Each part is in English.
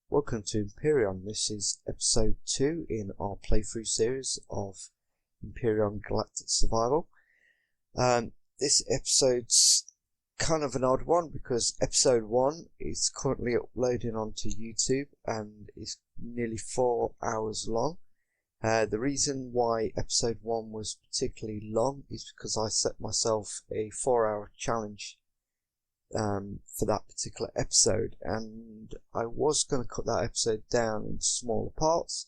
Welcome to Empyrion. This is episode 2 in our playthrough series of Empyrion Galactic Survival. This episode's kind of an odd one because episode 1 is currently uploading onto YouTube and is nearly 4 hours long. The reason why episode 1 was particularly long is because I set myself a 4-hour challenge for that particular episode, and I was going to cut that episode down into smaller parts,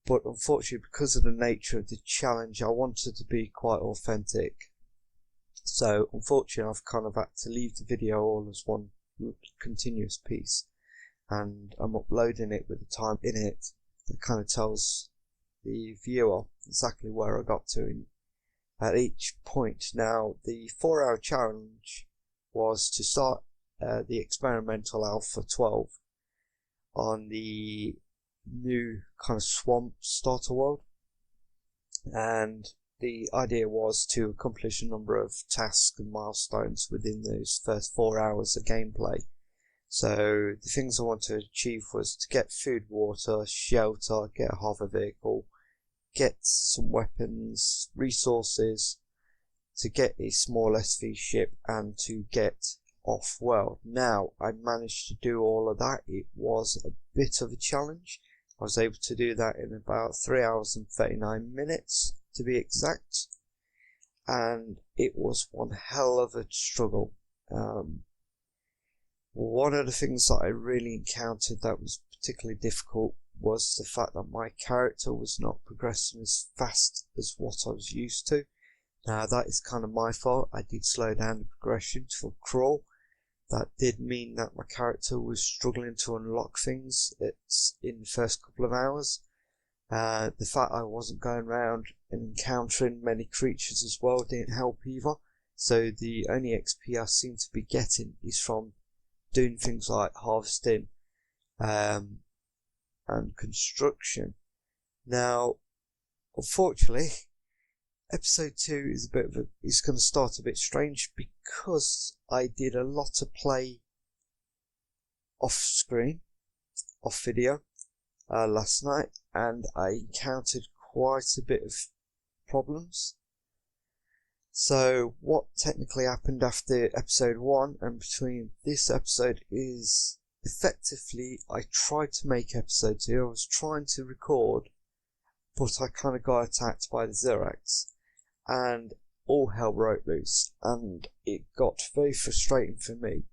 but unfortunately because of the nature of the challenge I wanted to be quite authentic, so unfortunately I've kind of had to leave the video all as one continuous piece, and I'm uploading it with the time in it that kind of tells the viewer exactly where I got to at each point. Now the 4-hour challenge was to start the experimental Alpha 12 on the new kind of swamp starter world, and the idea was to accomplish a number of tasks and milestones within those first 4 hours of gameplay. So the things I wanted to achieve was to get food, water, shelter, get a hover vehicle, get some weapons, resources, to get a small SV ship, and to get off world. Now I managed to do all of that. It was a bit of a challenge. I was able to do that in about 3 hours and 39 minutes to be exact, and it was one hell of a struggle. One of the things that I really encountered that was particularly difficult was the fact that my character was not progressing as fast as what I was used to. Now that is kind of my fault. I did slow down the progression to a crawl. That did mean that my character was struggling to unlock things in the first couple of hours. The fact I wasn't going around and encountering many creatures as well didn't help either. So the only XP I seem to be getting is from doing things like harvesting and construction. Now unfortunately episode 2 is going to start a bit strange because I did a lot of play off screen, off video last night, and I encountered quite a bit of problems. So what technically happened after episode 1 and between this episode is effectively I tried to make episode 2. I was trying to record, but I kind of got attacked by the Zirax, and all hell broke loose, and it got very frustrating for me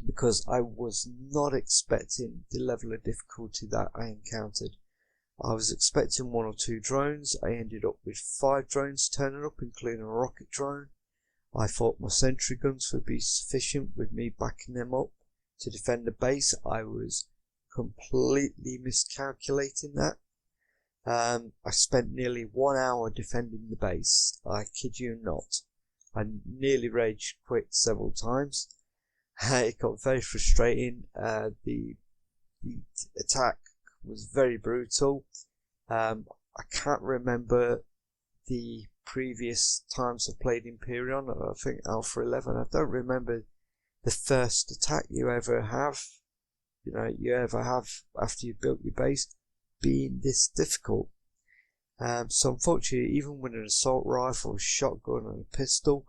because I was not expecting the level of difficulty that I encountered. I was expecting 1 or 2 drones. I ended up with 5 drones turning up, including a rocket drone. I thought my sentry guns would be sufficient with me backing them up to defend the base. I was completely miscalculating that. I spent nearly 1 hour defending the base. I kid you not. I nearly rage quit several times. It got very frustrating. The attack was very brutal. I can't remember the previous times I've played Empyrion. I think Alpha 11. I don't remember the first attack you ever have. You ever have after you built your base being this difficult. So unfortunately, even with an assault rifle, a shotgun and a pistol,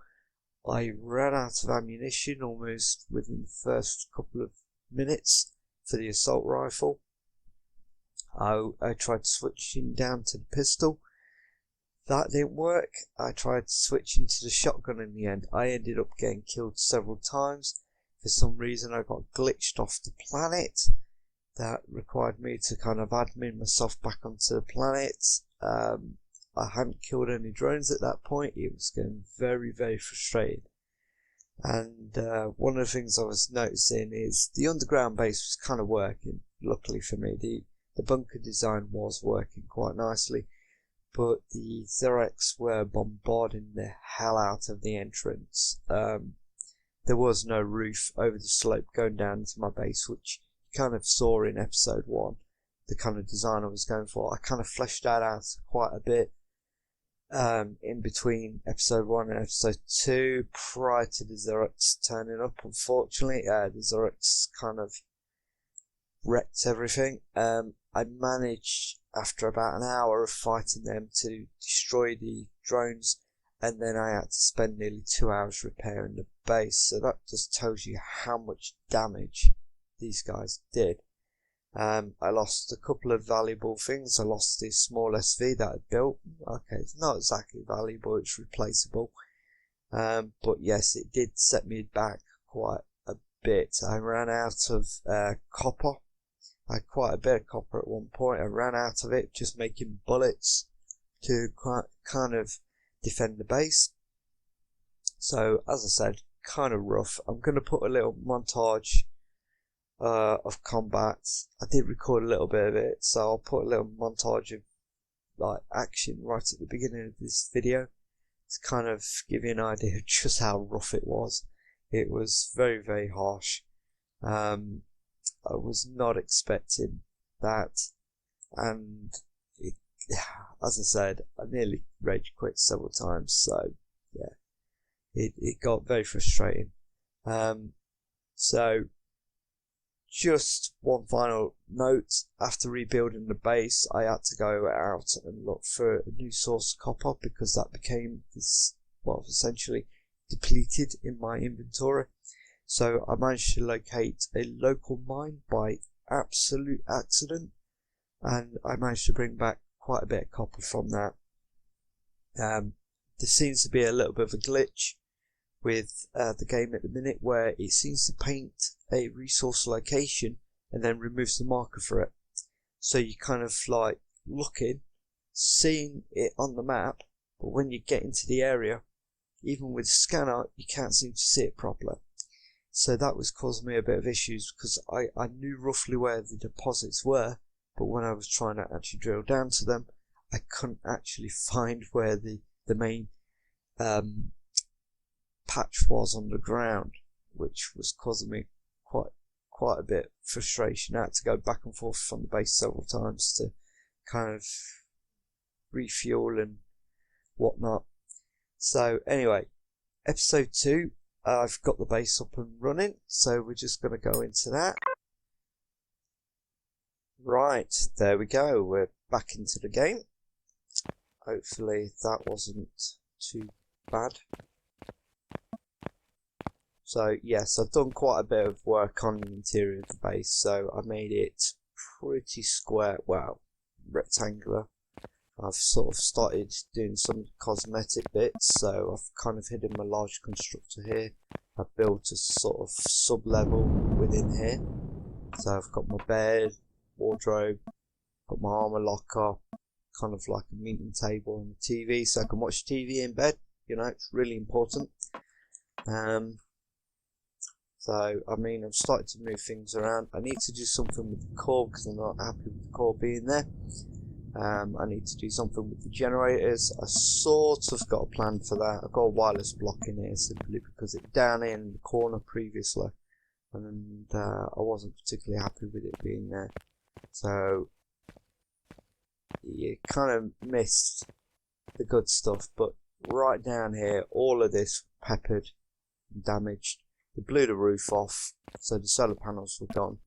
I ran out of ammunition almost within the first couple of minutes for the assault rifle. I tried switching down to the pistol. That didn't work. I tried switching to the shotgun in the end. I ended up getting killed several times. For some reason I got glitched off the planet. That required me to kind of admin myself back onto the planet. I hadn't killed any drones at that point. It was getting very, very frustrating. And one of the things I was noticing is the underground base was kind of working, luckily for me. The bunker design was working quite nicely, but the Zirax were bombarding the hell out of the entrance. there was no roof over the slope going down into my base, which you kind of saw in episode 1, the kind of design I was going for. I kind of fleshed that out quite a bit in between episode 1 and episode 2, prior to the Zirax turning up. Unfortunately, the Zirax kind of wrecked everything. I managed, after about an hour of fighting them, to destroy the drones, and then I had to spend nearly 2 hours repairing the base. So that just tells you how much damage these guys did. I lost a couple of valuable things. I lost this small SV that I built. Okay, it's not exactly valuable, it's replaceable. But yes, it did set me back quite a bit. I ran out of copper. I had quite a bit of copper at one point. I ran out of it just making bullets to kind of defend the base. So, as I said, kind of rough. I'm going to put a little montage of combat. I did record a little bit of it, so I'll put a little montage of like action right at the beginning of this video to kind of give you an idea of just how rough it was. It was very, very harsh. I was not expecting that, and it, as I said, I nearly rage quit several times, so yeah, it got very frustrating. So just one final note: after rebuilding the base, I had to go out and look for a new source of copper, because that became this, well, essentially depleted in my inventory. So I managed to locate a local mine by absolute accident, and I managed to bring back quite a bit of copper from that. There seems to be a little bit of a glitch with the game at the minute, where it seems to paint a resource location and then removes the marker for it. So you kind of like looking, seeing it on the map, but when you get into the area, even with the scanner, you can't seem to see it properly. So that was causing me a bit of issues, because I knew roughly where the deposits were, but when I was trying to actually drill down to them, I couldn't actually find where the main patch was on the ground, which was causing me quite a bit of frustration. I had to go back and forth from the base several times to kind of refuel and whatnot. So anyway, episode 2, I've got the base up and running, so we're just going to go into that. Right, there we go, we're back into the game. Hopefully that wasn't too bad. So yes, I've done quite a bit of work on the interior of the base, so I made it pretty square, well, rectangular. I've sort of started doing some cosmetic bits, so I've kind of hidden my large constructor here. I've built a sort of sub-level within here. So I've got my bed, wardrobe, got my armor locker, kind of like a meeting table and a TV, so I can watch TV in bed. You know, it's really important. So, I mean, I've started to move things around. I need to do something with the core, because I'm not happy with the core being there. I need to do something with the generators. I sort of got a plan for that. I've got a wireless block in here simply because it's down in the corner previously, and I wasn't particularly happy with it being there. So you kind of missed the good stuff, but right down here, all of this peppered and damaged. They blew the roof off, so the solar panels were gone.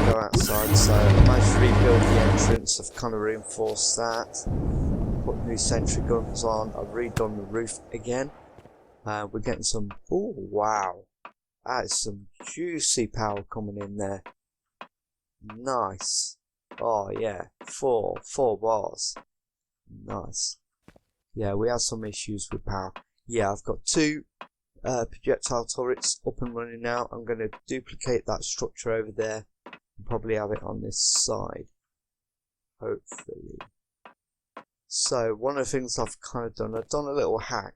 Go outside, so I managed to rebuild the entrance. I've kind of reinforced that, put new sentry guns on. I've redone the roof again. We're getting some, oh wow, that is some juicy power coming in there. Nice. Oh yeah, four bars. Nice. Yeah, we had some issues with power. Yeah, I've got 2 projectile turrets up and running now. I'm going to duplicate that structure over there and probably have it on this side, hopefully. So one of the things I've kind of done, I've done a little hack,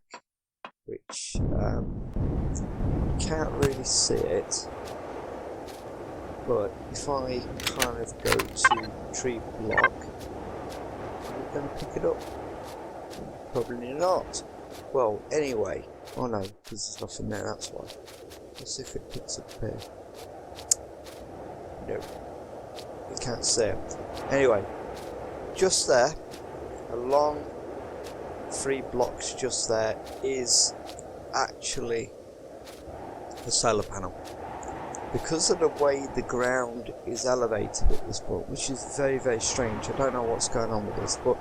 which you can't really see it, but if I kind of go to tree block, are we going to pick it up? Probably not. Well, anyway, Oh no, because there's nothing there, that's why. Let's see if it picks up here. No, you can't see it. Anyway, just there, along 3 blocks just there, is actually a solar panel. Because of the way the ground is elevated at this point, which is very, very strange, I don't know what's going on with this, but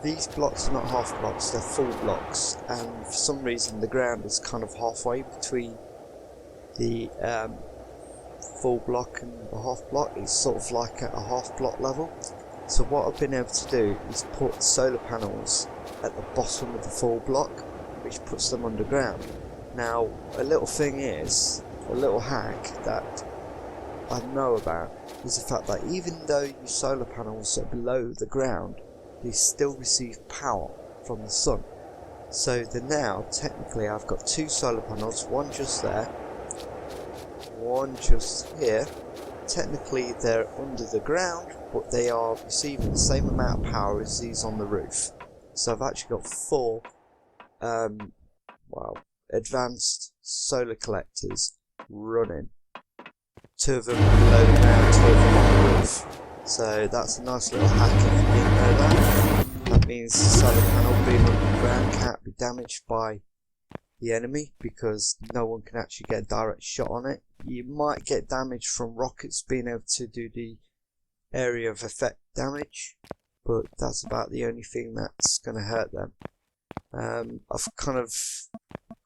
these blocks are not half blocks, they're full blocks, and for some reason the ground is kind of halfway between the full block and the half block. It's sort of like at a half block level. So what I've been able to do is put solar panels at the bottom of the full block, which puts them underground. Now, a little thing is, a little hack that I know about is the fact that even though your solar panels are below the ground, they still receive power from the sun. So now, technically, I've got 2 solar panels, one just there, one just here. Technically, they're under the ground, but they are receiving the same amount of power as these on the roof. So I've actually got 4 advanced solar collectors running. 2 of them below the ground, 2 of them on the roof. So that's a nice little hack if you didn't know that. That means the solar panel being underground can't be damaged by the enemy because no one can actually get a direct shot on it. You might get damage from rockets being able to do the area of effect damage, but that's about the only thing that's going to hurt them. I've kind of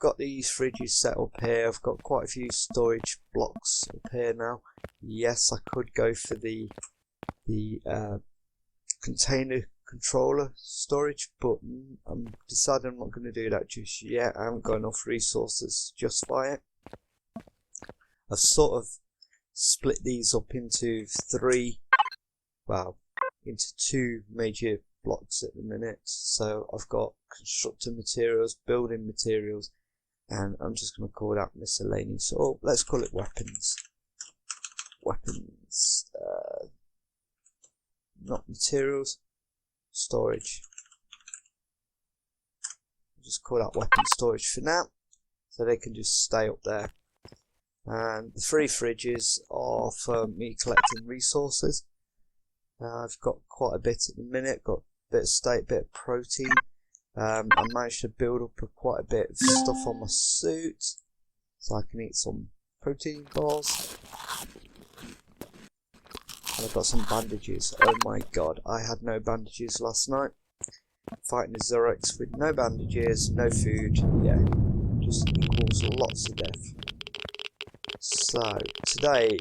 got these fridges set up here. I've got quite a few storage blocks up here now. Yes, I could go for the container controller storage, but I'm deciding I'm not going to do that just yet. I haven't got enough resources to justify it. I've sort of split these up into 2 major blocks at the minute. So I've got constructor materials, building materials, and I'm just going to call that miscellaneous. So let's call it weapons. Not materials, storage. I'll just call that weapon storage for now, so they can just stay up there. And the 3 fridges are for me collecting resources. I've got quite a bit at the minute, got a bit of steak, bit of protein. I managed to build up quite a bit of stuff on my suit, so I can eat some protein bars. And I've got some bandages. Oh my god, I had no bandages last night. Fighting the Zirax with no bandages, no food, yeah, just equals lots of death. So, today,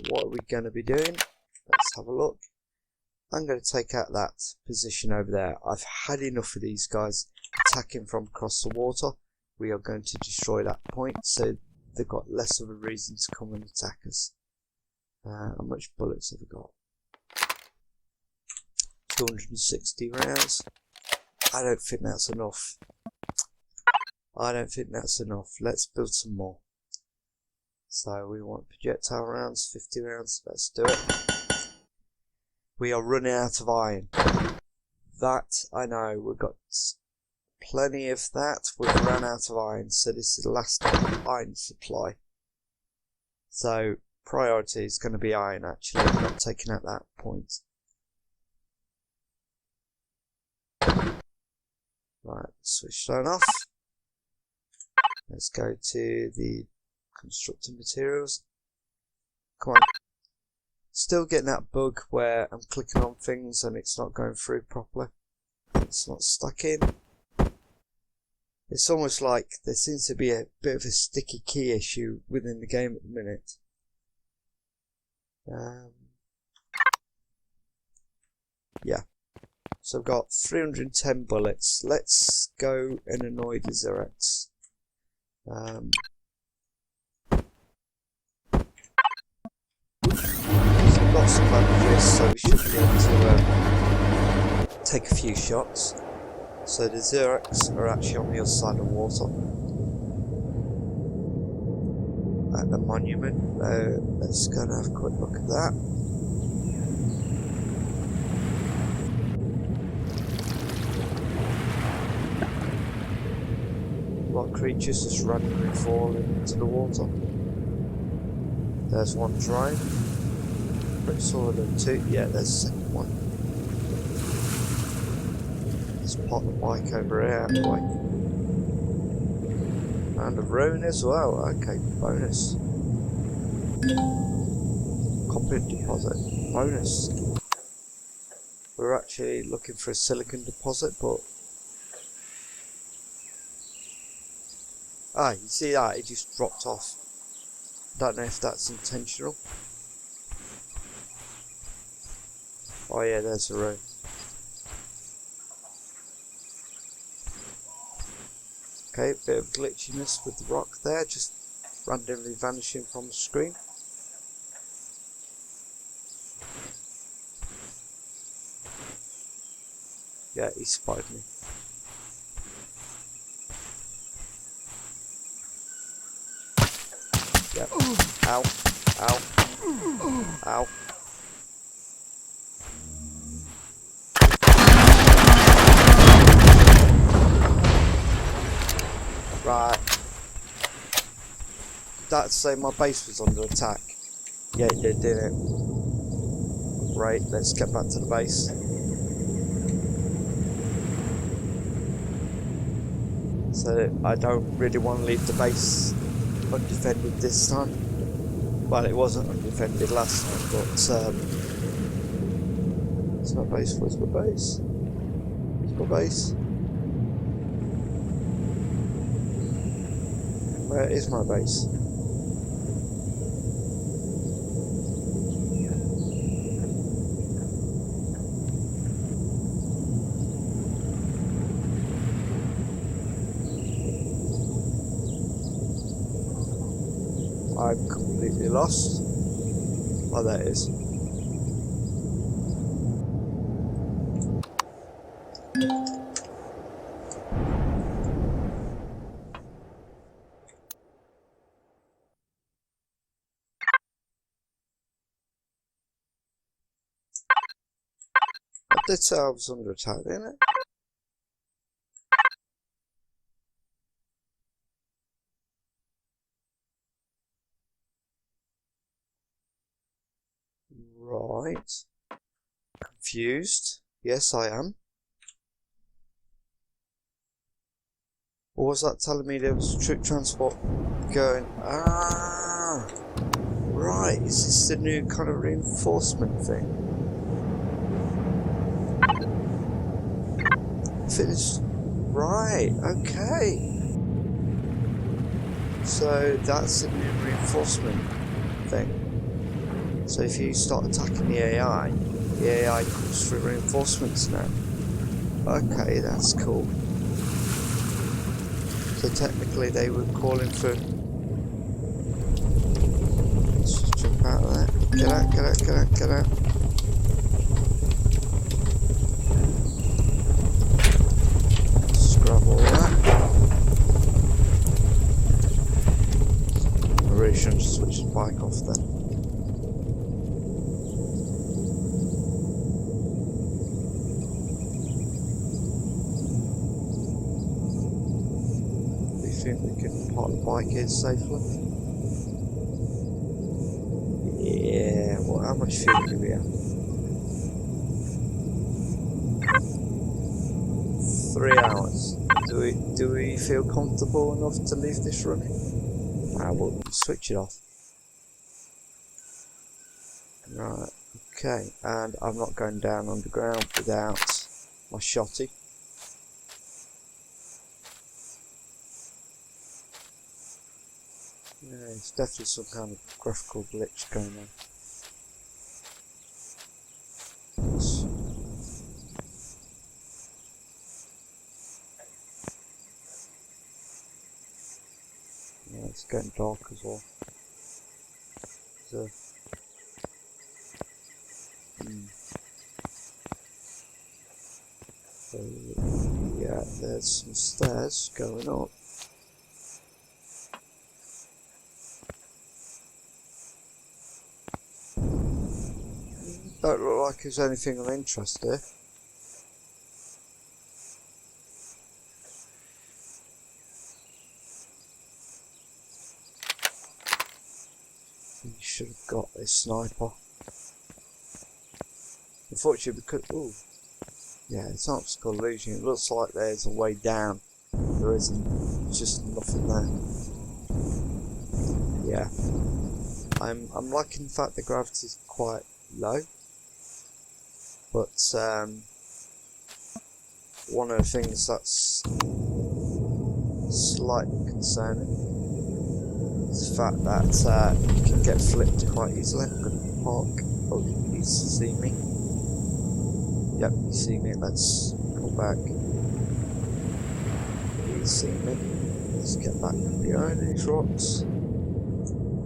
what are we going to be doing? Let's have a look. I'm going to take out that position over there. I've had enough of these guys attacking from across the water. We are going to destroy that point, so they've got less of a reason to come and attack us. How much bullets have I got? 260 rounds. I don't think that's enough. Let's build some more. So we want projectile rounds, 50 rounds. Let's do it. We are running out of iron. That, I know, we've got plenty of that. We've run out of iron, so this is the last iron supply. So priority is going to be iron, actually. I'm not taking out that point. Right, switch that off. Let's go to the constructor materials. Come on. Still getting that bug where I'm clicking on things and it's not going through properly. It's not stuck in. It's almost like there seems to be a bit of a sticky key issue within the game at the minute. Yeah. So I've got 310 bullets. Let's go and annoy the Zirax. We've got some bandages, so we should be able to take a few shots. So the Zirax are actually on the other side of the water at the monument. Let's go and have a quick look at that. lot of creatures just randomly falling into the water. There's one drone. Pretty saw them too. Yeah, there's the second one. Let's pot the bike over here out of the way. And a rune as well. Okay, bonus. Copper deposit. Bonus. We're actually looking for a silicon deposit, but... Ah, you see that? It just dropped off. Don't know if that's intentional. Oh yeah, there's a rune. Okay, bit of glitchiness with the rock there, just randomly vanishing from the screen. Yeah, he spotted me. Yeah. Ow. Ow. Ow. Right. That's saying my base was under attack. Yeah, it did, didn't it? Right, let's get back to the base. So I don't really want to leave the base undefended this time. Well, it wasn't undefended last time, but it's my base. Where's my base? Where's my base? Where is my base? I'm completely lost. Oh, there it is. I did say I was under attack, didn't it? Right. Confused. Yes, I am. Or was that telling me there was a troop transport going? Ah, right. Is this the new kind of reinforcement thing? Finished. Right. Okay. So that's the new reinforcement thing. So if you start attacking the AI comes through reinforcements now. Okay, that's cool. So technically they were calling for... Let's just jump out of there. Get out, get out, get out, get out. Just grab all that. I really shouldn't switch the bike off then. Think we can park the bike here safely? Yeah, well, how much fuel do we have? 3 hours. Do we feel comfortable enough to leave this running? We'll switch it off. Right, okay, and I'm not going down underground without my shotty. Yeah, it's definitely some kind of graphical glitch going on. Yeah, it's getting dark as well. So, so yeah, there's some stairs going up. Don't look like there's anything of interest here. You should have got a sniper. Unfortunately, because yeah, it's not just called illusion. It looks like there's a way down. There isn't. Just nothing there. Yeah, I'm liking the fact the gravity's quite low, but one of the things that's slightly concerning is the fact that you can get flipped quite easily. I'm going to park. Oh, you see me? Yep, you see me. Let's go back. You see me. Let's get back behind these rocks.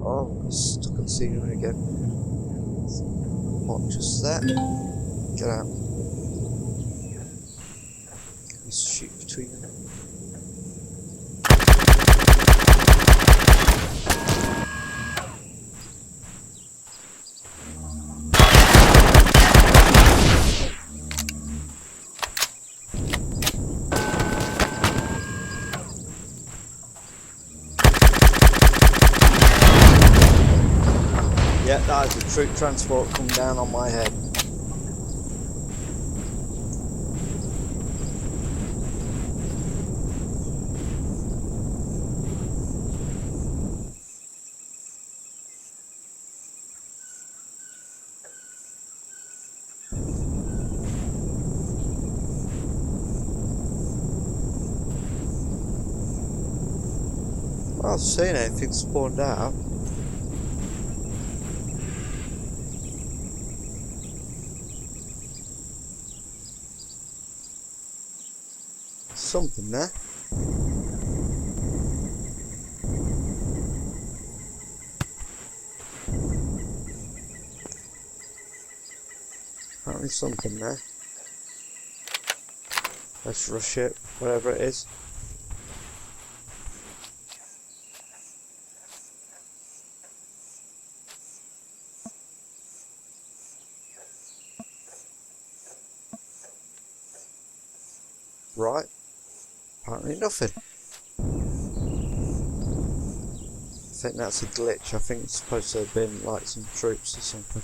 Oh, stuck on scenery again. Park just there. Get out. Let's shoot between them. Yeah, that is a troop transport come down on my head. Well, I've seen anything spawned out. Something there. Apparently something there. Let's rush it, whatever it is. Right. Apparently nothing. I think that's a glitch. I think it's supposed to have been like some troops or something.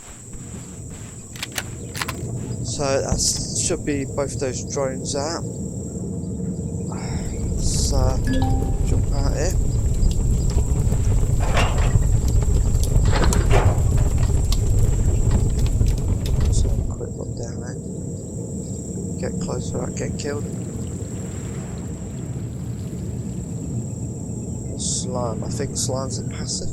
So that should be both those drones out. Let's jump out here. Let's have a quick look down there. Get close without getting killed. Slime. I think slime's a passive.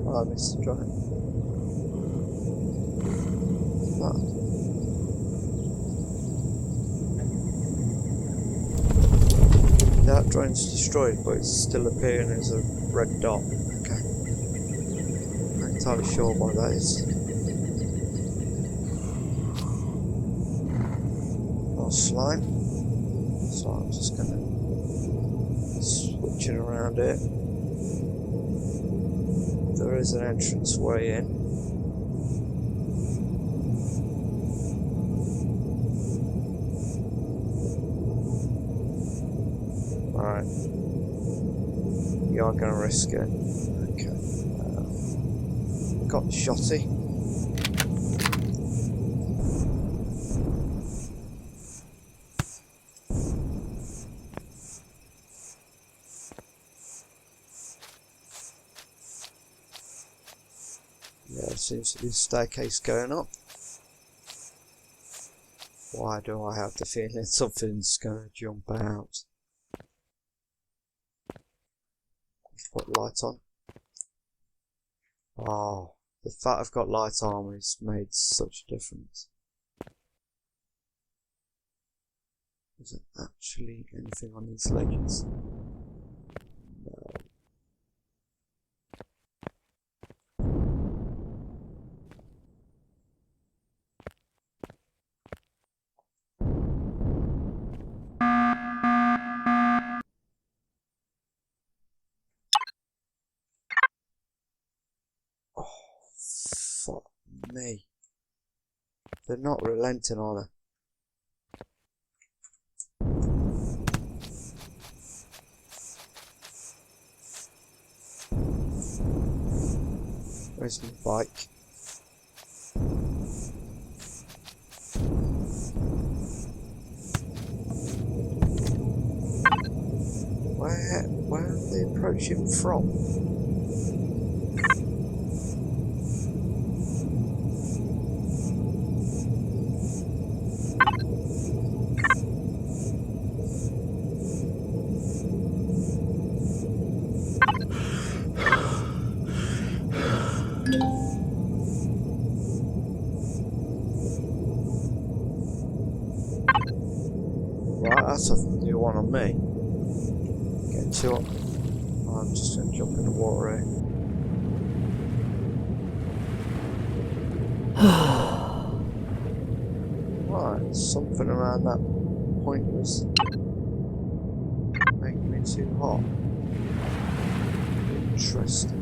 Oh, I missed the drone. That drone's destroyed, but it's still appearing as a red dot. Okay. Not entirely sure why that is. Oh, slime. So I'm just gonna switch it around it. There is an entrance way in. Alright. You are going to risk it. Okay. Got the shotty. Yeah, there seems to be a staircase going up. Why do I have the feeling something's going to jump out? Put light on. Oh, the fact I've got light armor has made such a difference. Is there actually anything on these ledges? No. me. They're not relenting, are they? Where's my bike? Where are they approaching from? Right, that's a new one on me. Get two up. I'm just going to jump in the water here. Right, something around that point was making me too hot. Interesting.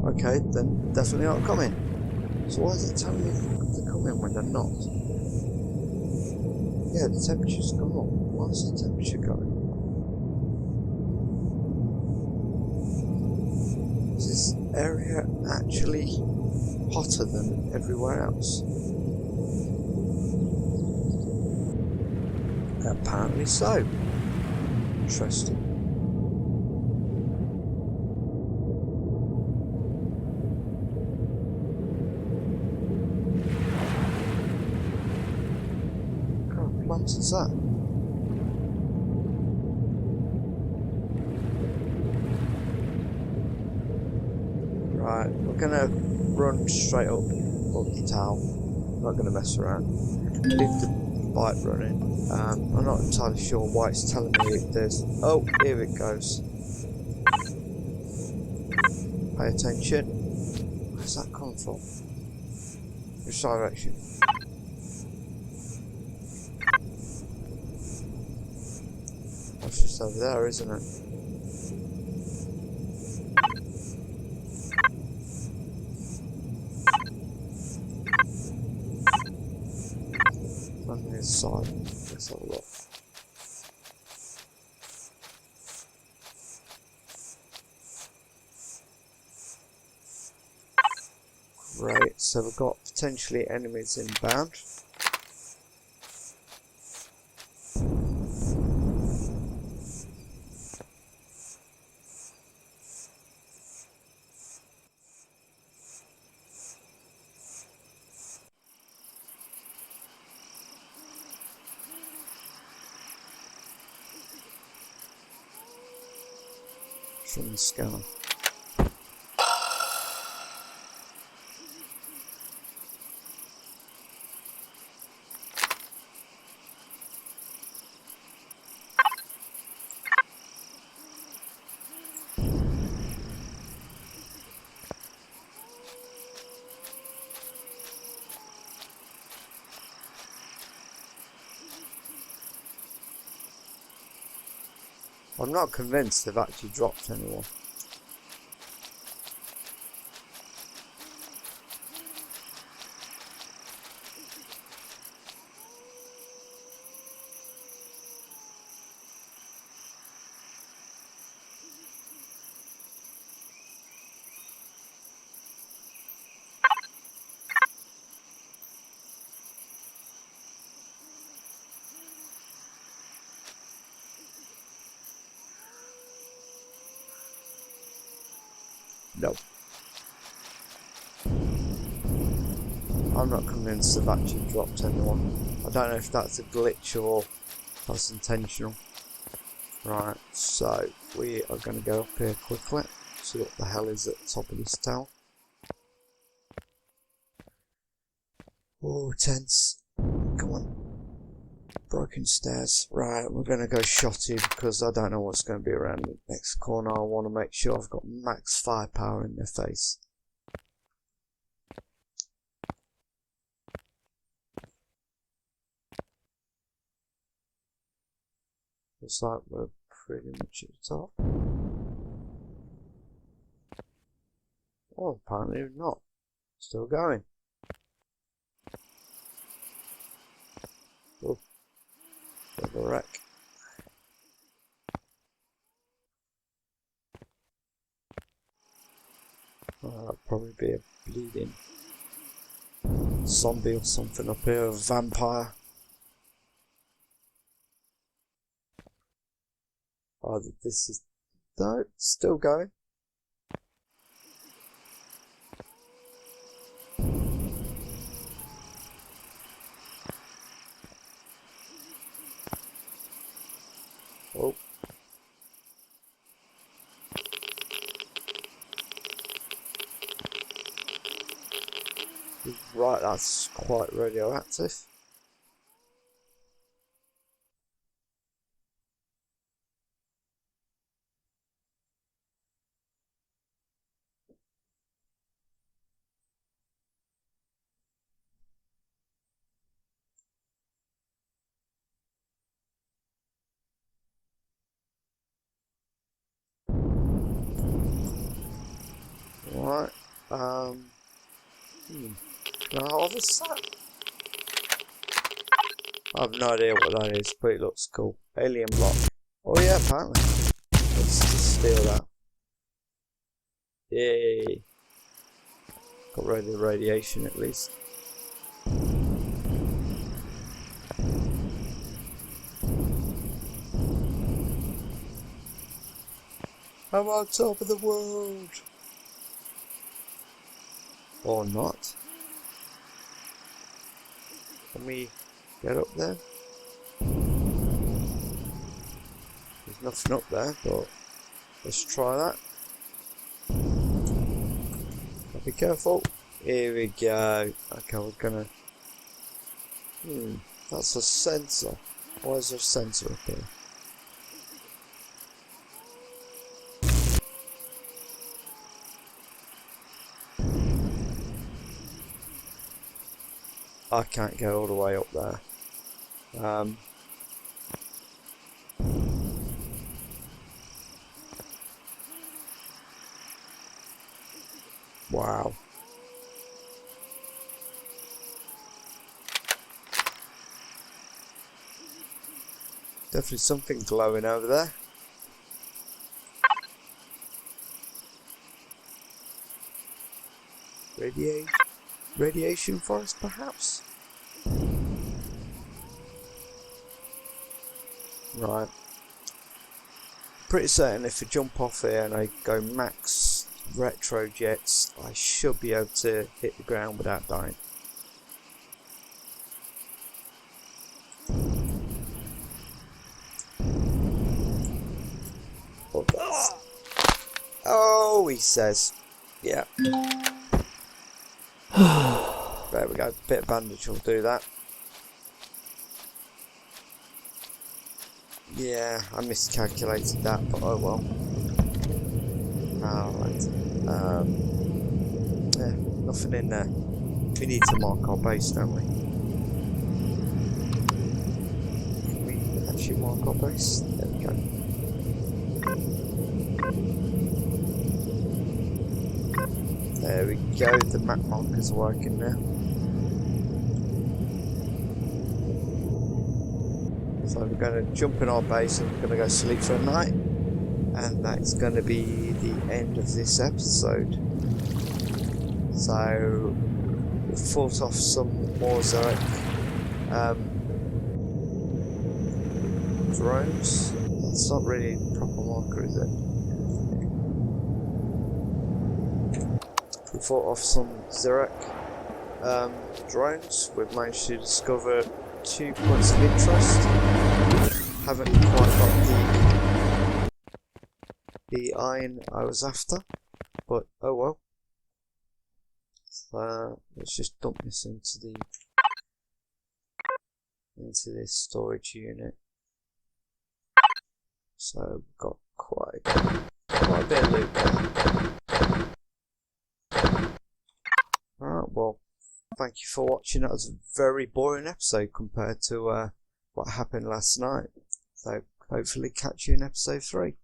Okay, then definitely not coming. So why is it telling me they're coming when they're not? Yeah, the temperature's gone up. Why is the temperature going? Is this area actually hotter than everywhere else? Apparently so. Interesting. What is that? Right, we're gonna run straight up the town. Not gonna mess around. Leave the bike running. I'm not entirely sure why it's telling me if there's. Oh, here it goes. Pay attention. Where's that come from? Which direction? It's just over there, isn't it? On the other side. Let's have a look. Great, so we've got potentially enemies inbound. From the scanner. I'm not convinced they've actually dropped anyone. No. I'm not convinced they've actually dropped anyone. I don't know if that's a glitch or if that's intentional. Right, so we are going to go up here quickly, see what the hell is at the top of this tower. Oh, tense. Come on. Broken stairs. Right, we're going to go shotty because I don't know what's going to be around the next corner. I want to make sure I've got max firepower in their face. Looks like we're pretty much at the top. Oh, apparently not. Still going. Oh, bit of a wreck. Oh, that'll probably be a bleeding zombie or something up here, a vampire. Oh, this is... No, it's still going. Oh. Right, that's quite radioactive. Right, can I harvest that? I have no idea what that is, but it looks cool. Alien block. Oh yeah, apparently. Let's just steal that. Yay. Got rid of the radiation at least. I'm on top of the world. Or not. Can we get up there? There's nothing up there, but let's try that. Be careful. Here we go. Okay, we're gonna... that's a sensor. Why is there a sensor up here? I can't go all the way up there. Wow. Definitely something glowing over there. Radiation forest, perhaps? Right. Pretty certain if I jump off here and I go max retro jets, I should be able to hit the ground without dying. Oh, he says. Yeah. There we go. Bit of bandage will do that. Yeah, I miscalculated that, but oh well. Alright. Yeah, nothing in there. We need to mark our base, don't we? Can we actually mark our base? There we go. There we go, the map markers are working now. So we're going to jump in our base and we're going to go sleep for a night. And that's going to be the end of this episode. So, we fought off some more Zirax drones. That's not really a proper marker, is it? We fought off some Zirax drones. We've managed to discover 2 points of interest. Haven't quite got the the iron I was after, but oh well. So let's just dump this into this storage unit. So we've got quite a bit of loot there. Alright, well, thank you for watching. That was a very boring episode compared to what happened last night. So hopefully catch you in episode 3.